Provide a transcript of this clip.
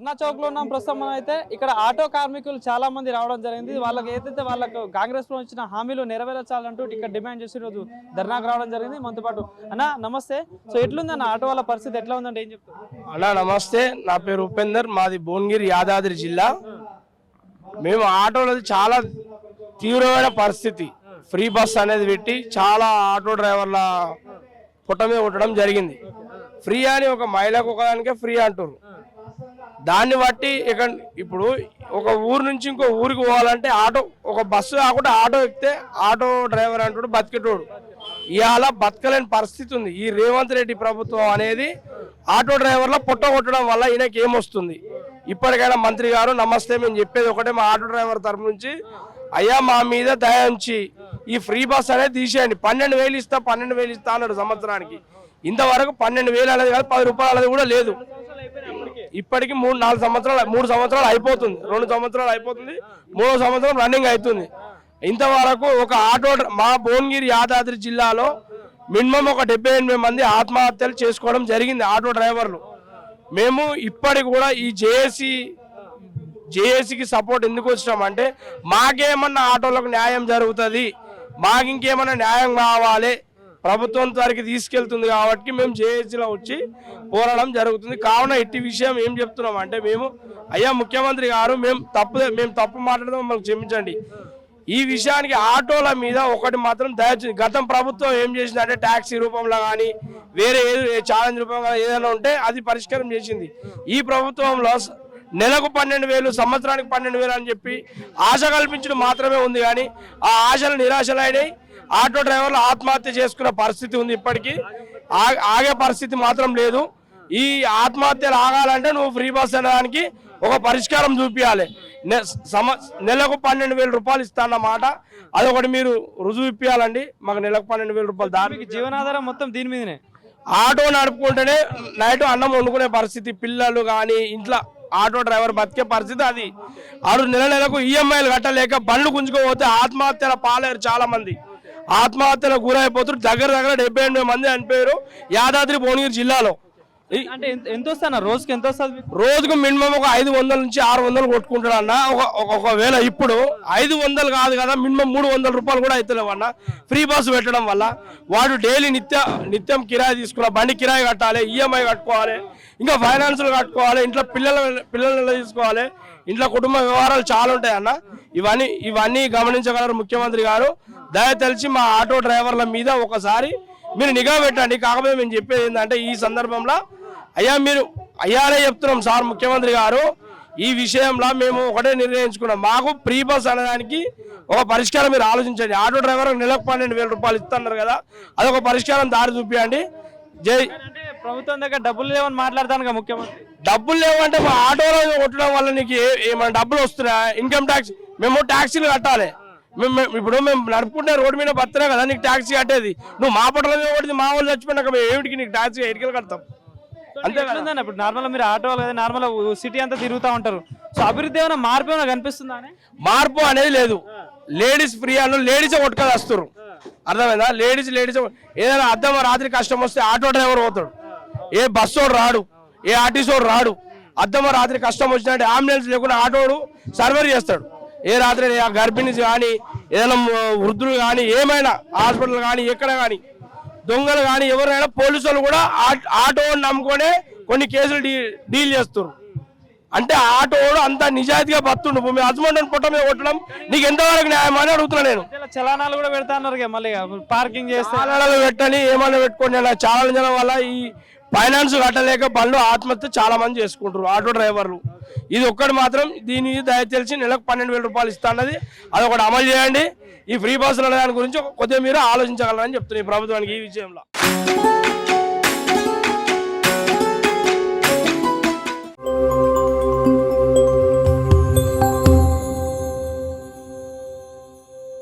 ధర్నా చౌక్ లో ఉన్నాం ప్రస్తుతం. మనం అయితే ఇక్కడ ఆటో కార్మికులు చాలా మంది రావడం జరిగింది. వాళ్ళకి కాంగ్రెస్ లో ఇచ్చిన హామీలు నెరవేర్చాలంటూ ఇక్కడ డిమాండ్ చేసి రోజు ధర్నాకు రావడం జరిగింది. మనతో పాటు అన్న నమస్తే. సో ఎట్లుంది అన్న ఆటో వాళ్ళ పరిస్థితి ఎట్లా ఉందంటే ఏం చెప్తారు? అన్నా నమస్తే, నా పేరు ఉపేందర్, మాది భువనగిరి యాదాద్రి జిల్లా. మేము ఆటోలో చాలా తీవ్రమైన పరిస్థితి, ఫ్రీ బస్ అనేది పెట్టి చాలా ఆటో డ్రైవర్ల పుట్ట మీద కొట్టడం జరిగింది. ఫ్రీ అని ఒక మహిళకు ఒకదానికే ఫ్రీ అంటారు. దాన్ని బట్టి ఇప్పుడు ఒక ఊరు నుంచి ఇంకో ఊరికి పోవాలంటే ఆటో, ఒక బస్సు కాకుండా ఆటో ఎక్కితే ఆటో డ్రైవర్ అంటాడు బతికేటోడు. ఇవాళ బతకలేని పరిస్థితి ఉంది. ఈ రేవంత్ రెడ్డి ప్రభుత్వం అనేది ఆటో డ్రైవర్ల పుట్ట కొట్టడం వల్ల ఈయనకి ఏమొస్తుంది? ఇప్పటికైనా మంత్రి గారు నమస్తే, మేము చెప్పేది ఒకటే, మా ఆటో డ్రైవర్ తరఫు నుంచి అయ్యా మా మీద దయ ఉంచి ఈ ఫ్రీ బస్ అనేది తీసేయండి. 12,000 ఇస్తా 12,000 ఇస్తా అన్నాడు సంవత్సరానికి. ఇంతవరకు 12,000 అనేది కాదు, 10 రూపాయలు అనేది కూడా లేదు. ఇప్పటికి 3 సంవత్సరాలు అయిపోతుంది, 2 సంవత్సరాలు అయిపోతుంది, 3వ సంవత్సరం రన్నింగ్ అవుతుంది. ఇంతవరకు ఒక ఆటో మా భువనగిరి యాదాద్రి జిల్లాలో మినిమం ఒక 78 మంది ఆత్మహత్యలు చేసుకోవడం జరిగింది ఆటో డ్రైవర్లు. మేము ఇప్పటికి కూడా ఈ జేఏసీకి సపోర్ట్ ఎందుకు వచ్చినామంటే, మాకేమన్నా ఆటోలకు న్యాయం జరుగుతుంది, మాకు ఇంకేమన్నా న్యాయం కావాలి, ప్రభుత్వం వారికి తీసుకెళ్తుంది కాబట్టి మేము జేఏసీలో వచ్చి పోరాటం జరుగుతుంది. కావున ఇట్టి విషయం ఏం చెప్తున్నాం అంటే, మేము అయ్యా ముఖ్యమంత్రి గారు మేము తప్పు మాట్లాడదాం, మమ్మల్ని క్షమించండి. ఈ విషయానికి ఆటోల మీద ఒకటి మాత్రం దయచేసి, గతం ప్రభుత్వం ఏం చేసిందంటే ట్యాక్సీ రూపంలో కానీ వేరే ఛాలెంజ్ రూపంలో ఏదైనా ఉంటే అది పరిష్కారం చేసింది. ఈ ప్రభుత్వంలో నెలకు 12,000, సంవత్సరానికి 12,000 అని చెప్పి ఆశ కల్పించడం మాత్రమే ఉంది. కానీ ఆ ఆశలు నిరాశలైనవి. ఆటో డ్రైవర్లు ఆత్మహత్య చేసుకున్న పరిస్థితి ఉంది. ఇప్పటికీ ఆగే పరిస్థితి మాత్రం లేదు. ఈ ఆత్మహత్యలు ఆగాలంటే నువ్వు ఫ్రీ బస్ అనేదానికి ఒక పరిష్కారం చూపించాలి. నెలకు 12,000 రూపాయలు ఇస్తానన్నమాట, అదొకటి మీరు రుజువు ఇప్పించాలండి. మాకు నెలకు 12,000 రూపాయలు. దానికి జీవనాధారం మొత్తం దీని మీదనే. ఆటో నడుపుకుంటేనే నైట్ అన్నం వండుకునే పరిస్థితి, పిల్లలు కానీ ఇంట్లో ఆటో డ్రైవర్ బతికే పరిస్థితి అది. ఆడు నెలకు ఈఎంఐలు కట్టలేక బండ్లు గుంజుకోపోతే ఆత్మహత్యల పాలేరు. చాలా మంది ఆత్మహత్యలకు గురైపోతున్నారు. దగ్గర 78 మంది చనిపోయారు యాదాద్రి భువనగిరి జిల్లాలో. అంటే ఎంత వస్తాను రోజుకి? ఎంత వస్తుంది? రోజుకు మినిమం ఒక 500 నుంచి 600 కొట్టుకుంటాడు అన్న. ఒకవేళ ఇప్పుడు 500 కాదు కదా, మినిమం 300 రూపాయలు కూడా అవుతలేవు అన్న. ఫ్రీ బస్ పెట్టడం వల్ల వాడు డైలీ నిత్యం కిరాయి తీసుకున్న బండి కిరాయి కట్టాలి, ఈఎంఐ కట్టుకోవాలి, ఇంకా ఫైనాన్సులు కట్టుకోవాలి, ఇంట్లో పిల్లలు తీసుకోవాలి, ఇంట్లో కుటుంబ వ్యవహారాలు చాలా ఉంటాయి అన్న. ఇవన్నీ గమనించగలరు ముఖ్యమంత్రి గారు. దయతలిచి మా ఆటో డ్రైవర్ల మీద ఒకసారి మీరు నిఘా పెట్టండి. కాకపోతే మేము చెప్పేది ఏంటంటే, ఈ సందర్భంలో అయ్యానే చెప్తున్నాం సార్ ముఖ్యమంత్రి గారు, ఈ విషయంలో మేము ఒకటే నిర్ణయించుకున్నాం, మాకు ఫ్రీ బస్ అనేదానికి ఒక పరిష్కారం మీరు ఆలోచించండి. ఆటో డ్రైవర్ నెలకు 12,000 రూపాయలు ఇస్తున్నారు కదా, అదొక పరిష్కారం దారి చూపించండి. జై. ప్రభుత్వం దగ్గర డబ్బులు లేవని మాట్లాడతాను ముఖ్యమంత్రి. డబ్బులు లేవంటే మా ఆటోలో కొట్టడం వల్ల నీకు ఏమైనా డబ్బులు వస్తున్నాయి? ఇన్కమ్ ట్యాక్స్ మేము ట్యాక్సీలు కట్టాలి. ఇప్పుడు మేము నడుపుకుంటే రోడ్డు మీద బతున్నా కదా నీకు ట్యాక్సీ కట్టేది. నువ్వు మా పట్ల మీద కొడితే మా వాళ్ళు చచ్చిపోయినాక ఏమిటికి నీకు ట్యాక్సీ ఎడికలు కడతాం? అంతే కదా. ఇప్పుడు నార్మల్ మీరు ఆటో కదా, నార్మల్ సిటీ అంతా తిరుగుతూ ఉంటారు. సో అభివృద్ధి ఏమైనా మార్పు ఏమైనా కనిపిస్తుందా? మార్పు అనేది లేదు. లేడీస్ ఫ్రీ అన్న లేడీసే కొట్టుకొని వస్తారు, అర్థమైందా? లేడీస్ ఏదైనా అర్థం రాత్రి కష్టం వస్తే ఆటో డ్రైవర్ పోతాడు, ఏ బస్సోడు రాడు, ఏ ఆర్టీసోడు రాడు. అర్థం రాత్రి కష్టం వచ్చినట్టు అంబులెన్స్ లేకుండా ఆటోడు సర్వర్ చేస్తాడు. ఏ రాత్రి గర్భిణీ కానీ ఏదైనా వృద్ధులు కానీ ఏమైనా హాస్పిటల్ కానీ ఎక్కడ కానీ దొంగలు కానీ ఎవరైనా పోలీసులు కూడా ఆటోని నమ్ముకొనే కొన్ని కేసులు డీల్ చేస్తారు. అంటే ఆటోడు అంత నిజాయితీగా బతుండు. మీ హస్బెండ్ పుట్ట మీద కొట్టడం నీకు ఎంతవరకు న్యాయం అని అడుగుతున్నా నేను. చలానాలు కూడా పెడతా అన్నారు మళ్ళీ, పార్కింగ్ చేస్తే చలానాలు పెట్టని ఏమన్నా పెట్టుకోండి. చాలా జనం వల్ల ఈ ఫైనాన్స్ కట్టలేక బండ్లు ఆత్మహత్య చాలా మంది చేసుకుంటారు ఆటో డ్రైవర్లు. ఇది ఒక్కటి మాత్రం దీని దయచేసి నెలకు 12,000 రూపాయలు ఇస్తా అన్నది అదొకటి అమలు చేయండి. ఈ ఫ్రీ బస్సులు అనే దాని గురించి కొద్దిగా మీరు ఆలోచించగలరని చెప్తున్నాయి ప్రభుత్వానికి ఈ విషయంలో.